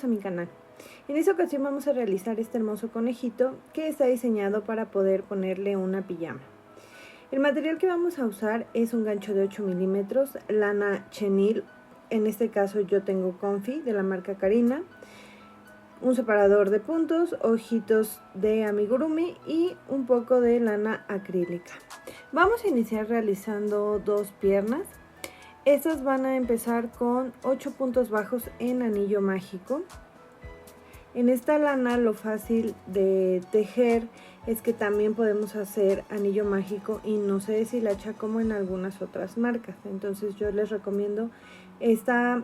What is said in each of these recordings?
bienvenidos a mi canal. En esta ocasión vamos a realizar este hermoso conejito que está diseñado para poder ponerle una pijama. El material que vamos a usar es un gancho de 8 milímetros, lana chenil, en este caso yo tengo Comfy de la marca Carina, un separador de puntos, ojitos de amigurumi y un poco de lana acrílica. Vamos a iniciar realizando dos piernas. Estas van a empezar con 8 puntos bajos en anillo mágico. En esta lana lo fácil de tejer es que también podemos hacer anillo mágico y no se deshilacha como en algunas otras marcas. Entonces yo les recomiendo esta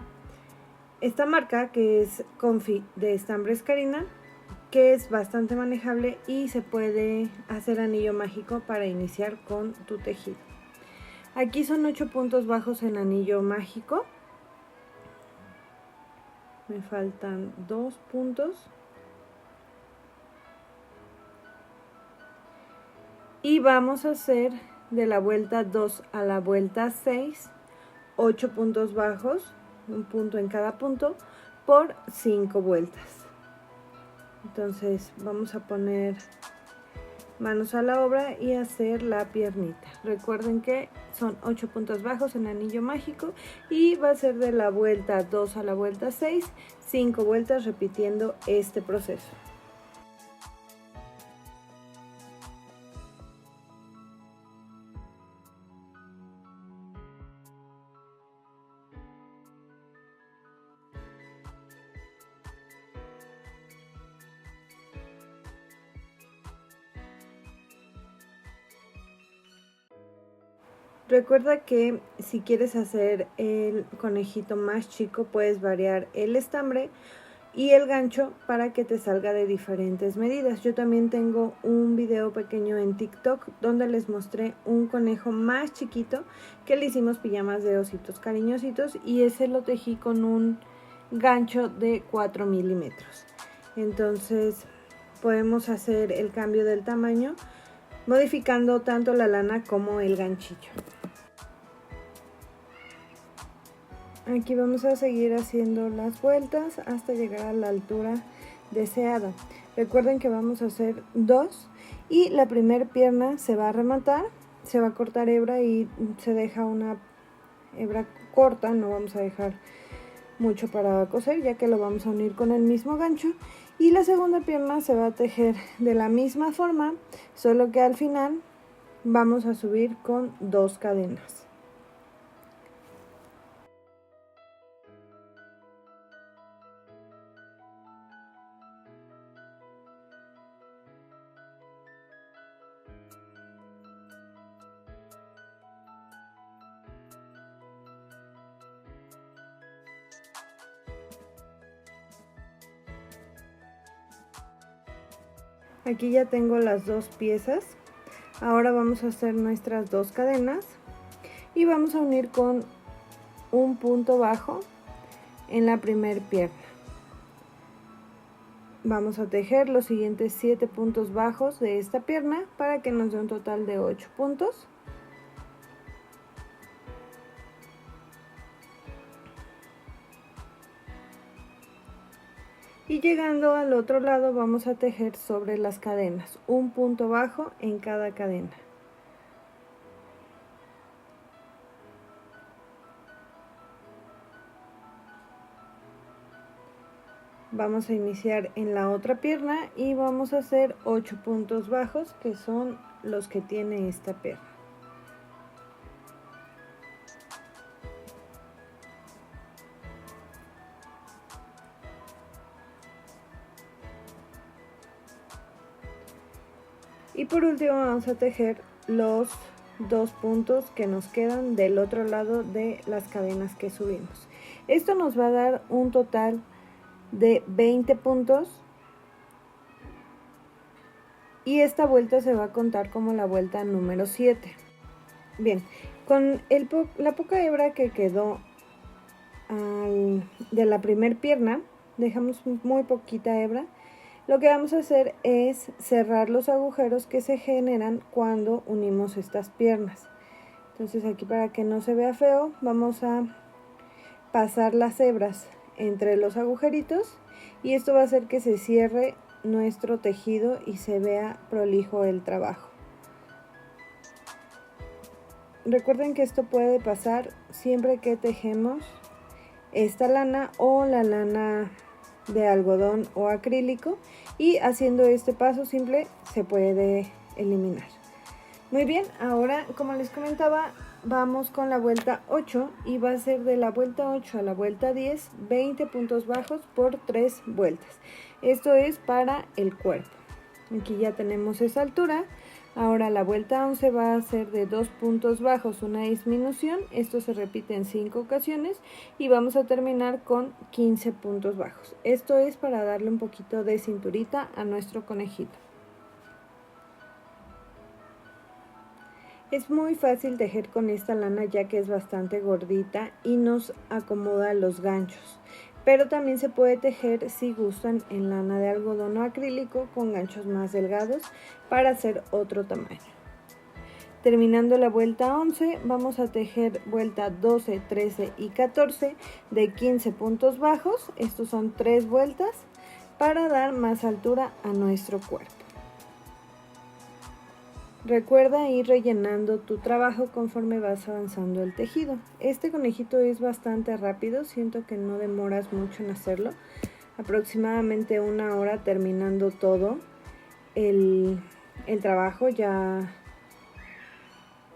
marca, que es Comfy de Estambres Carina, que es bastante manejable y se puede hacer anillo mágico para iniciar con tu tejido. Aquí son 8 puntos bajos en anillo mágico. Me faltan 2 puntos. Y vamos a hacer de la vuelta 2 a la vuelta 6, 8 puntos bajos, un punto en cada punto, por 5 vueltas. Entonces vamos a poner manos a la obra y hacer la piernita. Recuerden que son 8 puntos bajos en anillo mágico y va a ser de la vuelta 2 a la vuelta 6, 5 vueltas repitiendo este proceso. Recuerda que si quieres hacer el conejito más chico, puedes variar el estambre y el gancho para que te salga de diferentes medidas. Yo también tengo un video pequeño en TikTok donde les mostré un conejo más chiquito que le hicimos pijamas de ositos cariñositos y ese lo tejí con un gancho de 4 milímetros. Entonces podemos hacer el cambio del tamaño modificando tanto la lana como el ganchillo. Aquí vamos a seguir haciendo las vueltas hasta llegar a la altura deseada. Recuerden que vamos a hacer 2 y la primera pierna se va a rematar, se va a cortar hebra y se deja una hebra corta, no vamos a dejar mucho para coser ya que lo vamos a unir con el mismo gancho. Y la segunda pierna se va a tejer de la misma forma, solo que al final vamos a subir con 2 cadenas. Aquí ya tengo las dos piezas. Ahora vamos a hacer nuestras 2 cadenas y vamos a unir con un punto bajo en la primera pierna. Vamos a tejer los siguientes 7 puntos bajos de esta pierna para que nos dé un total de 8 puntos. Y llegando al otro lado vamos a tejer sobre las cadenas, un punto bajo en cada cadena. Vamos a iniciar en la otra pierna y vamos a hacer 8 puntos bajos que son los que tiene esta pierna. Y por último vamos a tejer los 2 puntos que nos quedan del otro lado de las cadenas que subimos. Esto nos va a dar un total de 20 puntos y esta vuelta se va a contar como la vuelta número 7. Bien, con la poca hebra que quedó de la primer pierna, dejamos muy poquita hebra. Lo que vamos a hacer es cerrar los agujeros que se generan cuando unimos estas piernas. Entonces aquí, para que no se vea feo, vamos a pasar las hebras entre los agujeritos y esto va a hacer que se cierre nuestro tejido y se vea prolijo el trabajo. Recuerden que esto puede pasar siempre que tejemos esta lana o la lana de algodón o acrílico, y haciendo este paso simple se puede eliminar. Muy bien, ahora como les comentaba, vamos con la vuelta 8 y va a ser de la vuelta 8 a la vuelta 10, 20 puntos bajos por 3 vueltas. Esto es para el cuerpo. Aquí ya tenemos esa altura. Ahora la vuelta 11 va a ser de 2 puntos bajos, una disminución. Esto se repite en 5 ocasiones y vamos a terminar con 15 puntos bajos. Esto es para darle un poquito de cinturita a nuestro conejito. Es muy fácil tejer con esta lana ya que es bastante gordita y nos acomoda los ganchos. Pero también se puede tejer, si gustan, en lana de algodón o acrílico con ganchos más delgados para hacer otro tamaño. Terminando la vuelta 11, vamos a tejer vuelta 12, 13 y 14 de 15 puntos bajos. Estos son 3 vueltas para dar más altura a nuestro cuerpo. Recuerda ir rellenando tu trabajo conforme vas avanzando el tejido. Este conejito es bastante rápido, siento que no demoras mucho en hacerlo. Aproximadamente 1 hora terminando todo el trabajo, ya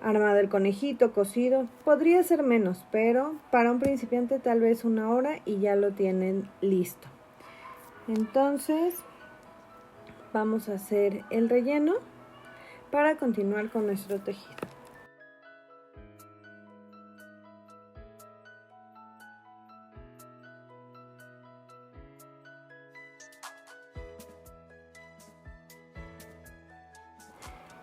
armado el conejito, cosido. Podría ser menos, pero para un principiante tal vez 1 hora y ya lo tienen listo. Entonces vamos a hacer el relleno para continuar con nuestro tejido.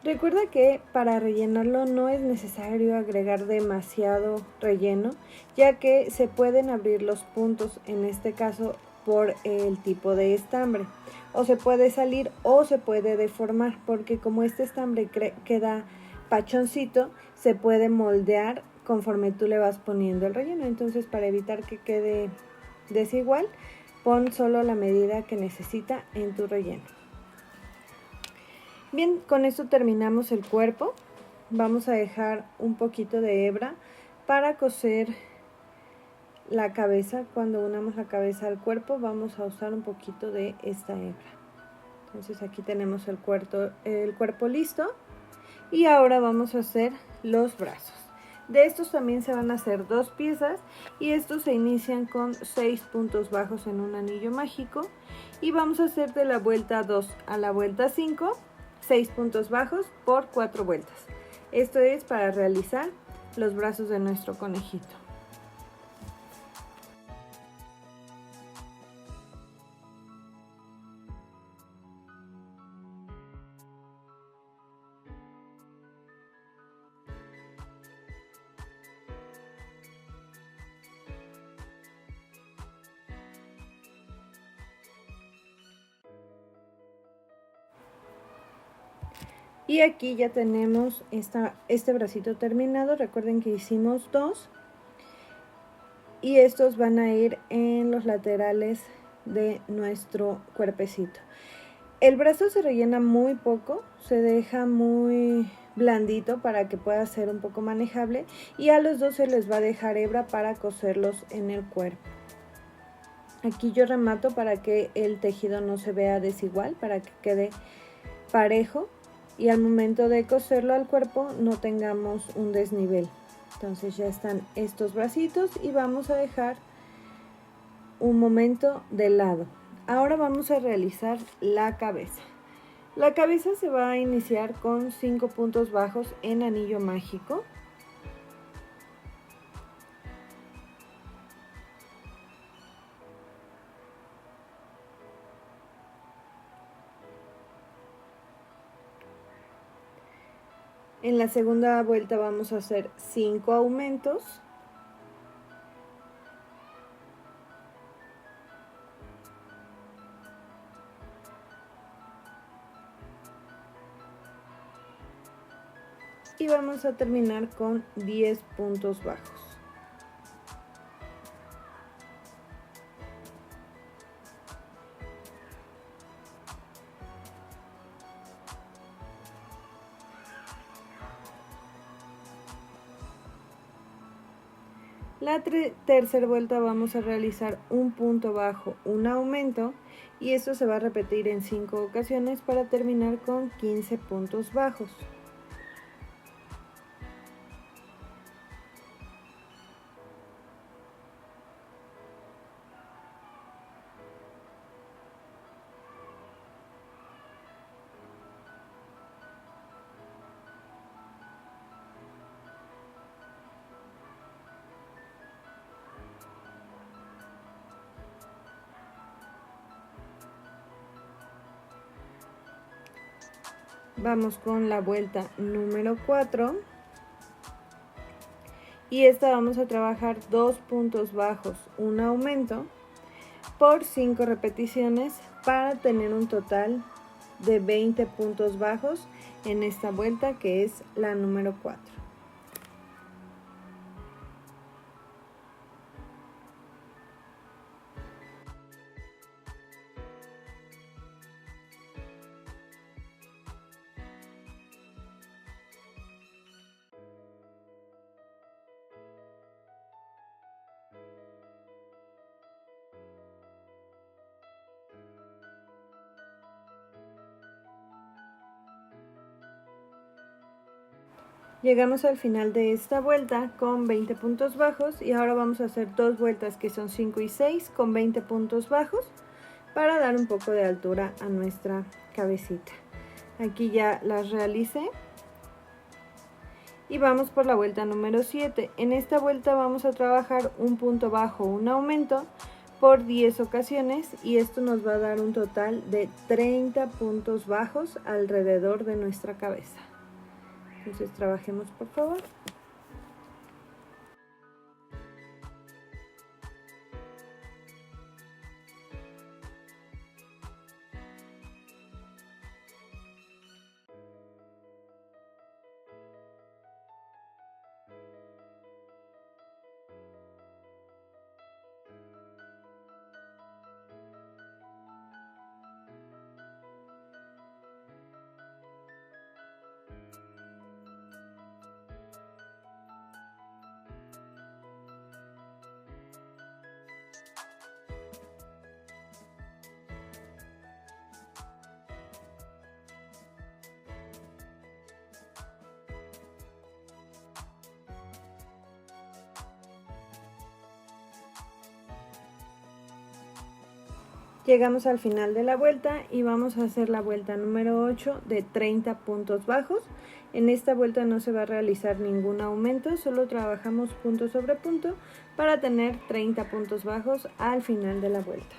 Recuerda que para rellenarlo no es necesario agregar demasiado relleno, ya que se pueden abrir los puntos, en este caso por el tipo de estambre, o se puede salir o se puede deformar, porque como este estambre queda pachoncito, se puede moldear conforme tú le vas poniendo el relleno. Entonces, para evitar que quede desigual, pon solo la medida que necesita en tu relleno. Bien, con esto terminamos el cuerpo. Vamos a dejar un poquito de hebra para coser la cabeza. Cuando unamos la cabeza al cuerpo vamos a usar un poquito de esta hebra. Entonces aquí tenemos el cuerpo listo, y ahora vamos a hacer los brazos. De estos también se van a hacer 2 piezas, y estos se inician con 6 puntos bajos en un anillo mágico, y vamos a hacer de la vuelta 2 a la vuelta 5 6 puntos bajos por 4 vueltas. Esto es para realizar los brazos de nuestro conejito. Y aquí ya tenemos este bracito terminado. Recuerden que hicimos 2 y estos van a ir en los laterales de nuestro cuerpecito. El brazo se rellena muy poco, se deja muy blandito para que pueda ser un poco manejable, y a los dos se les va a dejar hebra para coserlos en el cuerpo. Aquí yo remato para que el tejido no se vea desigual, para que quede parejo y al momento de coserlo al cuerpo no tengamos un desnivel. Entonces ya están estos bracitos y vamos a dejar un momento de lado. Ahora vamos a realizar la cabeza. La cabeza se va a iniciar con 5 puntos bajos en anillo mágico. En la segunda vuelta vamos a hacer 5 aumentos. Y vamos a terminar con 10 puntos bajos. La tercera vuelta vamos a realizar un punto bajo, un aumento, y esto se va a repetir en 5 ocasiones para terminar con 15 puntos bajos. Vamos con la vuelta número 4 y esta vamos a trabajar 2 puntos bajos, un aumento por 5 repeticiones para tener un total de 20 puntos bajos en esta vuelta, que es la número 4. Llegamos al final de esta vuelta con 20 puntos bajos y ahora vamos a hacer dos vueltas que son 5 y 6 con 20 puntos bajos para dar un poco de altura a nuestra cabecita. Aquí ya las realicé y vamos por la vuelta número 7. En esta vuelta vamos a trabajar un punto bajo, un aumento por 10 ocasiones y esto nos va a dar un total de 30 puntos bajos alrededor de nuestra cabeza. Entonces trabajemos, por favor. Llegamos al final de la vuelta y vamos a hacer la vuelta número 8 de 30 puntos bajos. En esta vuelta no se va a realizar ningún aumento, solo trabajamos punto sobre punto para tener 30 puntos bajos al final de la vuelta.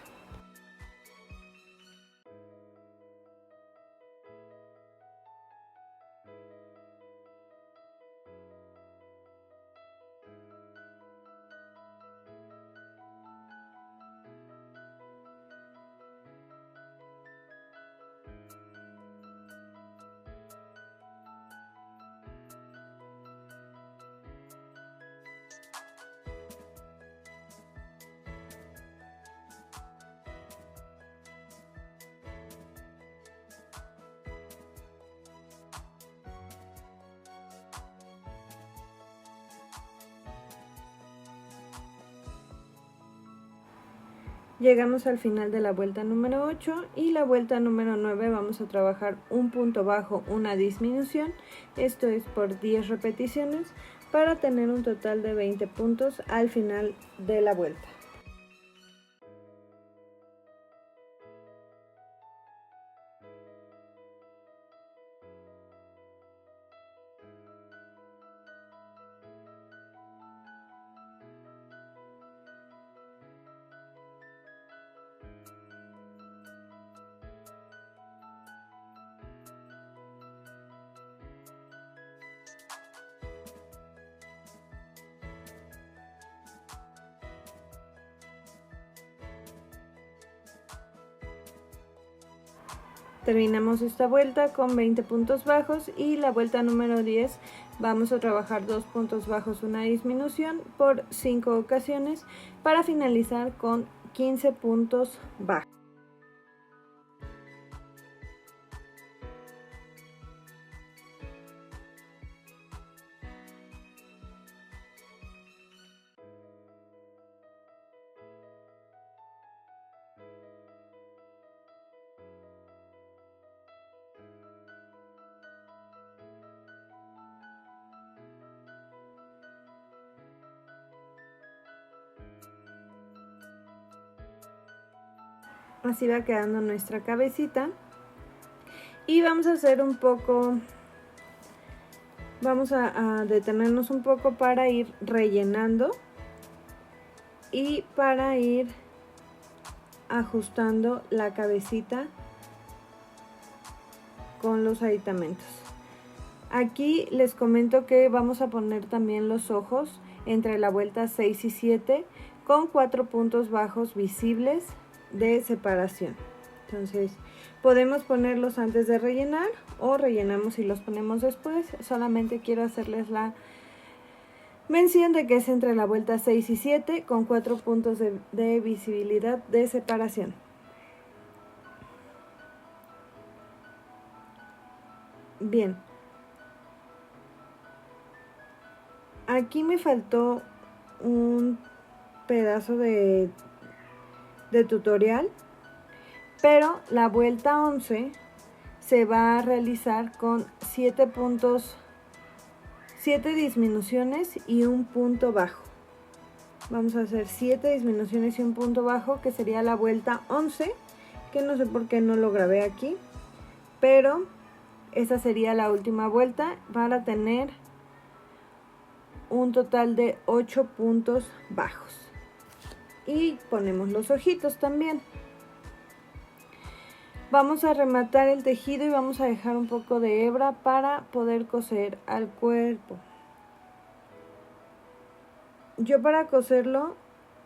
Llegamos al final de la vuelta número 8 y la vuelta número 9 vamos a trabajar un punto bajo, una disminución, esto es por 10 repeticiones para tener un total de 20 puntos al final de la vuelta. Terminamos esta vuelta con 20 puntos bajos y la vuelta número 10 vamos a trabajar 2 puntos bajos, una disminución por 5 ocasiones para finalizar con 15 puntos bajos. Así va quedando nuestra cabecita. Y vamos a hacer un poco, vamos a detenernos un poco para ir rellenando y para ir ajustando la cabecita con los aditamentos. Aquí les comento que vamos a poner también los ojos entre la vuelta 6 y 7 con 4 puntos bajos visibles de separación. Entonces podemos ponerlos antes de rellenar o rellenamos y los ponemos después. Solamente quiero hacerles la mención de que es entre la vuelta 6 y 7 con 4 puntos de visibilidad de separación. Bien. Aquí me faltó un pedazo de tutorial, pero la vuelta 11 se va a realizar con 7 puntos, 7 disminuciones y un punto bajo. Vamos a hacer 7 disminuciones y un punto bajo, que sería la vuelta 11, que no sé por qué no lo grabé aquí, pero esa sería la última vuelta para tener un total de 8 puntos bajos. Y ponemos los ojitos también. Vamos a rematar el tejido y vamos a dejar un poco de hebra para poder coser al cuerpo. Yo para coserlo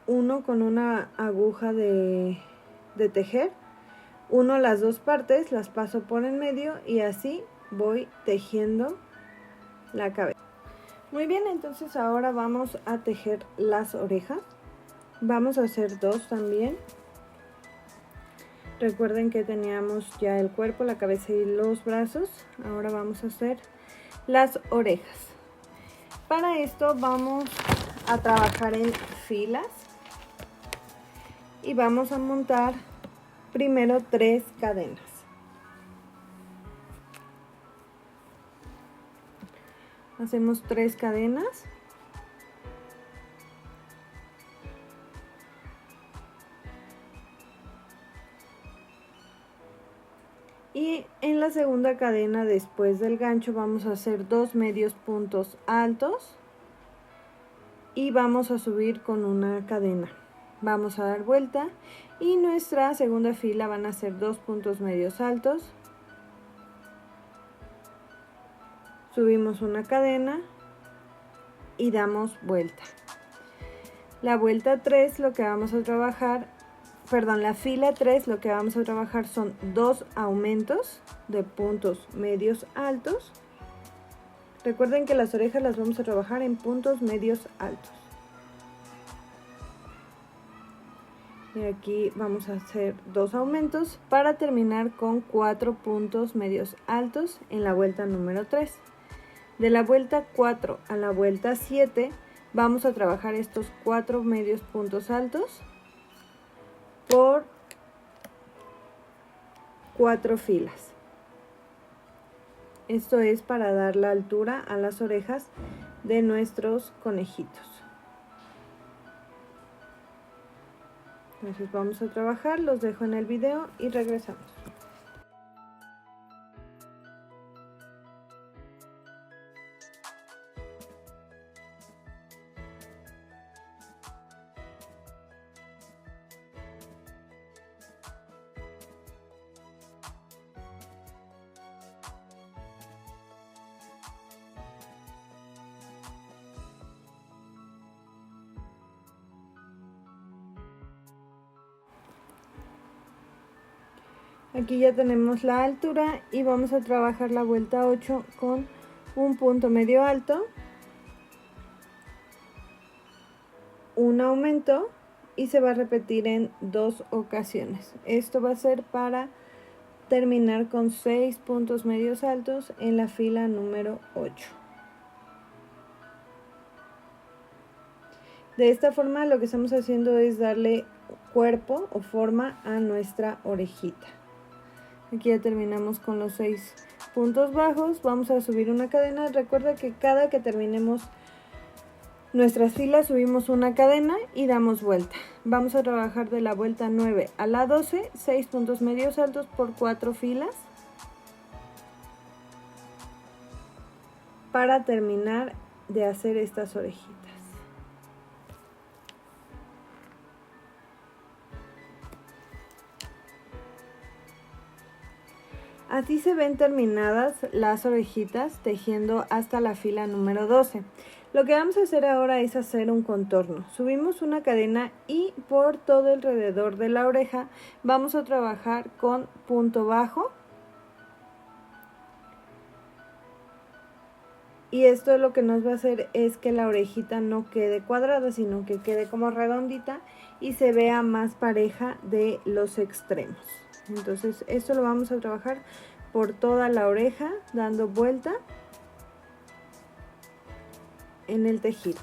uno con una aguja de tejer, uno las dos partes, las paso por en medio y así voy tejiendo la cabeza. Muy bien, entonces ahora vamos a tejer las orejas. Vamos a hacer dos también. Recuerden que teníamos ya el cuerpo, la cabeza y los brazos. Ahora vamos a hacer las orejas. Para esto vamos a trabajar en filas y vamos a montar primero 3 cadenas. Hacemos 3 cadenas. Y en la segunda cadena, después del gancho, vamos a hacer 2 medios puntos altos y vamos a subir con una cadena. Vamos a dar vuelta y nuestra segunda fila van a ser 2 puntos medios altos. Subimos una cadena y damos vuelta. La vuelta 3 lo que vamos a trabajar, la fila 3 lo que vamos a trabajar son 2 aumentos de puntos medios altos. Recuerden que las orejas las vamos a trabajar en puntos medios altos. Y aquí vamos a hacer 2 aumentos para terminar con 4 puntos medios altos en la vuelta número 3. De la vuelta 4 a la vuelta 7 vamos a trabajar estos 4 medios puntos altos por 4 filas. Esto es para dar la altura a las orejas de nuestros conejitos. Entonces vamos a trabajar, los dejo en el video y regresamos. Aquí ya tenemos la altura y vamos a trabajar la vuelta 8 con un punto medio alto, un aumento y se va a repetir en 2 ocasiones. Esto va a ser para terminar con 6 puntos medios altos en la fila número 8. De esta forma lo que estamos haciendo es darle cuerpo o forma a nuestra orejita. Aquí ya terminamos con los 6 puntos bajos. Vamos a subir una cadena. Recuerda que cada que terminemos nuestras filas, subimos una cadena y damos vuelta. Vamos a trabajar de la vuelta 9 a la 12, 6 puntos medios altos por 4 filas para terminar de hacer estas orejitas. Así se ven terminadas las orejitas tejiendo hasta la fila número 12. Lo que vamos a hacer ahora es hacer un contorno. Subimos una cadena y por todo alrededor de la oreja vamos a trabajar con punto bajo. Y esto lo que nos va a hacer es que la orejita no quede cuadrada, sino que quede como redondita y se vea más pareja de los extremos. Entonces esto lo vamos a trabajar por toda la oreja, dando vuelta en el tejido.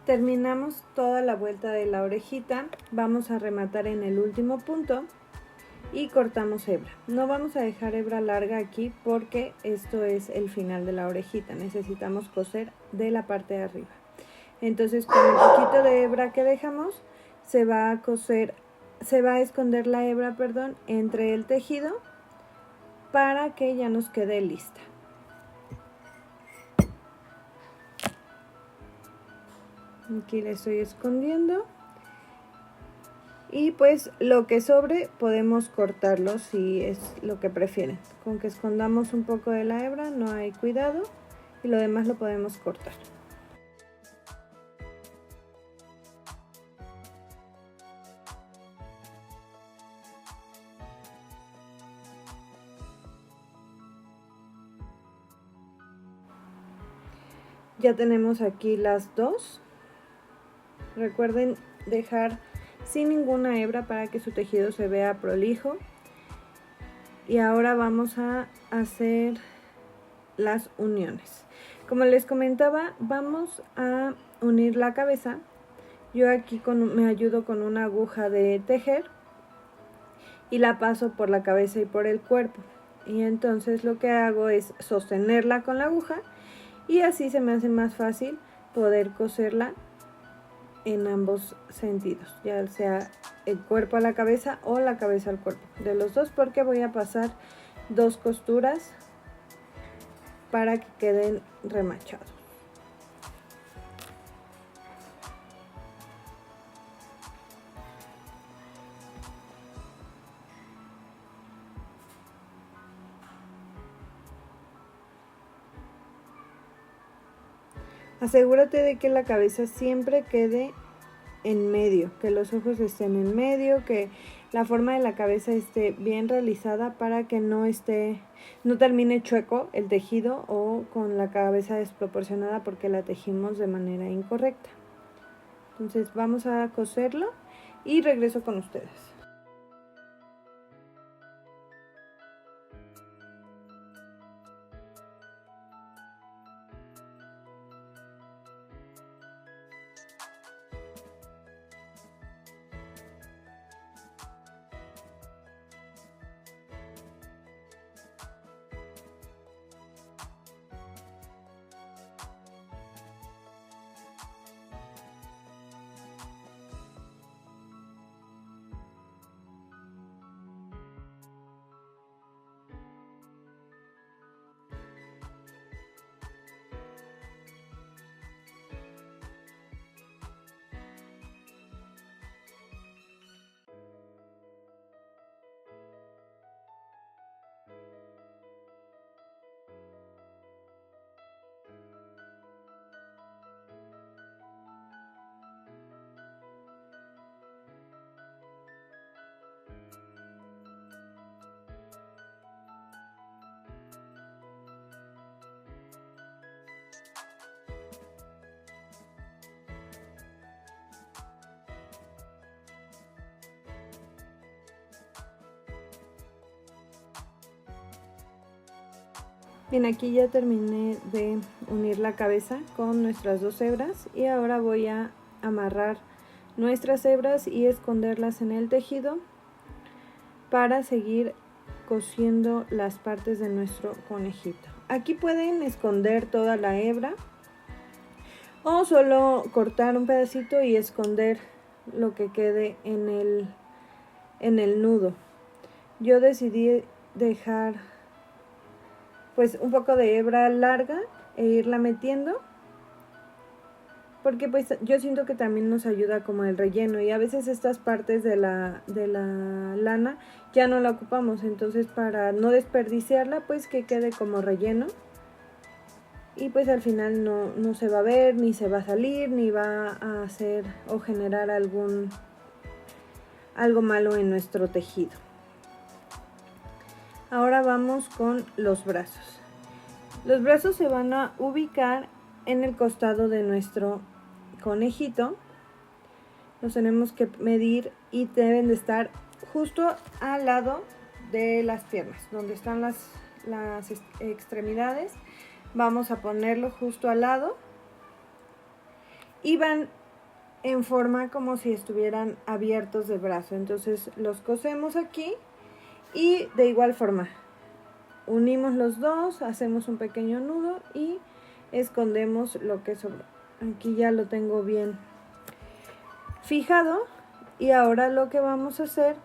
Terminamos toda la vuelta de la orejita, vamos a rematar en el último punto y cortamos hebra. No vamos a dejar hebra larga aquí porque esto es el final de la orejita, necesitamos coser de la parte de arriba. Entonces con el poquito de hebra que dejamos se va a esconder la hebra, entre el tejido para que ya nos quede lista. Aquí le estoy escondiendo y pues lo que sobre podemos cortarlo si es lo que prefieren. Con que escondamos un poco de la hebra no hay cuidado y lo demás lo podemos cortar. Ya tenemos aquí las dos. Recuerden dejar sin ninguna hebra para que su tejido se vea prolijo. Y ahora vamos a hacer las uniones. Como les comentaba, vamos a unir la cabeza. Yo aquí me ayudo con una aguja de tejer y la paso por la cabeza y por el cuerpo. Y entonces lo que hago es sostenerla con la aguja y así se me hace más fácil poder coserla en ambos sentidos, ya sea el cuerpo a la cabeza o la cabeza al cuerpo, de los dos, porque voy a pasar 2 costuras para que queden remachados. Asegúrate de que la cabeza siempre quede en medio, que los ojos estén en medio, que la forma de la cabeza esté bien realizada para que no termine chueco el tejido o con la cabeza desproporcionada porque la tejimos de manera incorrecta. Entonces vamos a coserlo y regreso con ustedes. Bien, aquí ya terminé de unir la cabeza con nuestras 2 hebras y ahora voy a amarrar nuestras hebras y esconderlas en el tejido para seguir cosiendo las partes de nuestro conejito. Aquí pueden esconder toda la hebra o solo cortar un pedacito y esconder lo que quede en el nudo. Yo decidí dejar pues un poco de hebra larga e irla metiendo, porque pues yo siento que también nos ayuda como el relleno, y a veces estas partes de la lana ya no la ocupamos, entonces para no desperdiciarla pues que quede como relleno, y pues al final no se va a ver, ni se va a salir, ni va a hacer o generar algo malo en nuestro tejido. Ahora vamos con los brazos. Los brazos se van a ubicar en el costado de nuestro conejito. Los tenemos que medir y deben de estar justo al lado de las piernas, donde están las extremidades. Vamos a ponerlo justo al lado y van en forma como si estuvieran abiertos de brazo. Entonces los cosemos aquí y de igual forma unimos los dos, hacemos un pequeño nudo y escondemos lo que sobra. Aquí ya lo tengo bien fijado, y ahora lo que vamos a hacer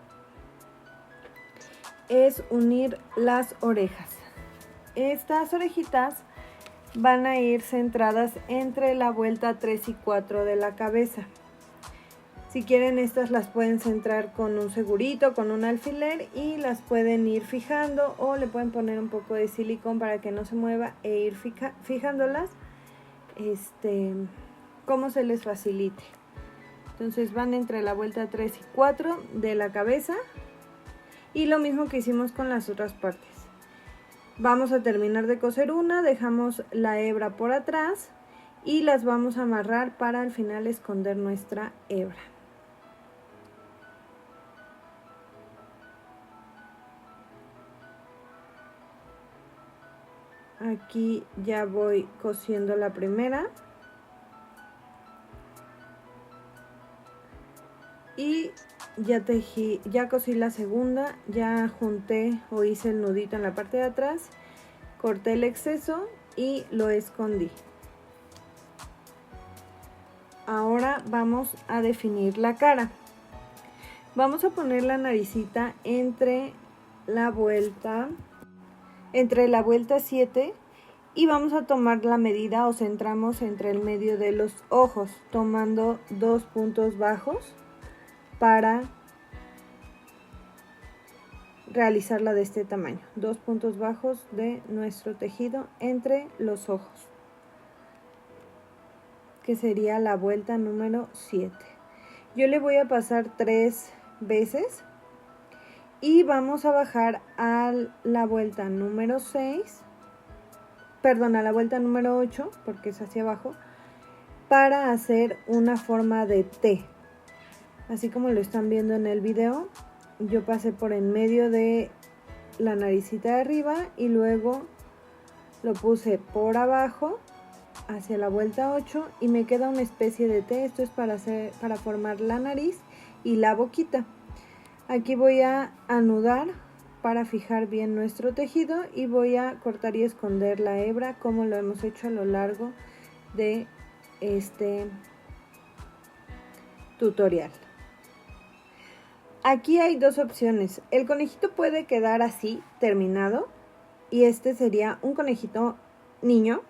es unir las orejas. Estas orejitas van a ir centradas entre la vuelta 3 y 4 de la cabeza. Si quieren, estas las pueden centrar con un segurito, con un alfiler, y las pueden ir fijando, o le pueden poner un poco de silicón para que no se mueva e ir fijándolas como se les facilite. Entonces van entre la vuelta 3 y 4 de la cabeza, y lo mismo que hicimos con las otras partes. Vamos a terminar de coser una, dejamos la hebra por atrás y las vamos a amarrar para al final esconder nuestra hebra. Aquí ya voy cosiendo la primera y ya cosí la segunda, ya junté o hice el nudito en la parte de atrás, corté el exceso y lo escondí. Ahora vamos a definir la cara. Vamos a poner la naricita entre la vuelta 7 y vamos a tomar la medida o centramos entre el medio de los ojos, tomando 2 puntos bajos para realizarla de este tamaño. 2 puntos bajos de nuestro tejido entre los ojos, que sería la vuelta número 7. Yo le voy a pasar 3 veces y vamos a bajar a la vuelta número 6, perdón, a la vuelta número 8, porque es hacia abajo, para hacer una forma de T. Así como lo están viendo en el video, yo pasé por en medio de la naricita de arriba y luego lo puse por abajo hacia la vuelta 8 y me queda una especie de T. Esto es para formar la nariz y la boquita. Aquí voy a anudar para fijar bien nuestro tejido y voy a cortar y esconder la hebra como lo hemos hecho a lo largo de este tutorial. Aquí hay 2 opciones. El conejito puede quedar así, terminado, y este sería un conejito niño,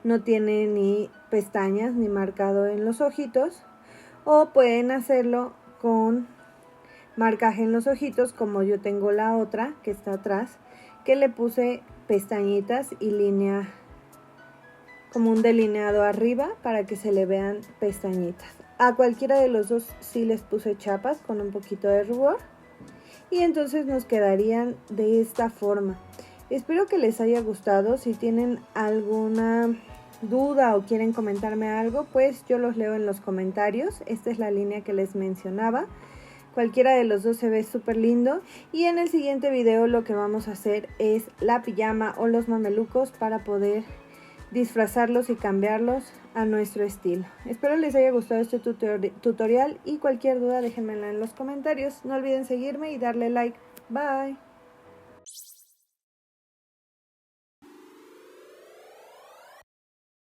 no tiene ni pestañas ni marcado en los ojitos, o pueden hacerlo con marcaje en los ojitos, como yo tengo la otra que está atrás, que le puse pestañitas y línea, como un delineado arriba para que se le vean pestañitas. A cualquiera de los dos sí les puse chapas con un poquito de rubor, y entonces nos quedarían de esta forma. Espero que les haya gustado. Si tienen alguna duda o quieren comentarme algo, pues yo los leo en los comentarios. Esta es la línea que les mencionaba. Cualquiera de los dos se ve súper lindo. Y en el siguiente video lo que vamos a hacer es la pijama o los mamelucos para poder disfrazarlos y cambiarlos a nuestro estilo. Espero les haya gustado este tutorial y cualquier duda déjenmela en los comentarios. No olviden seguirme y darle like. Bye.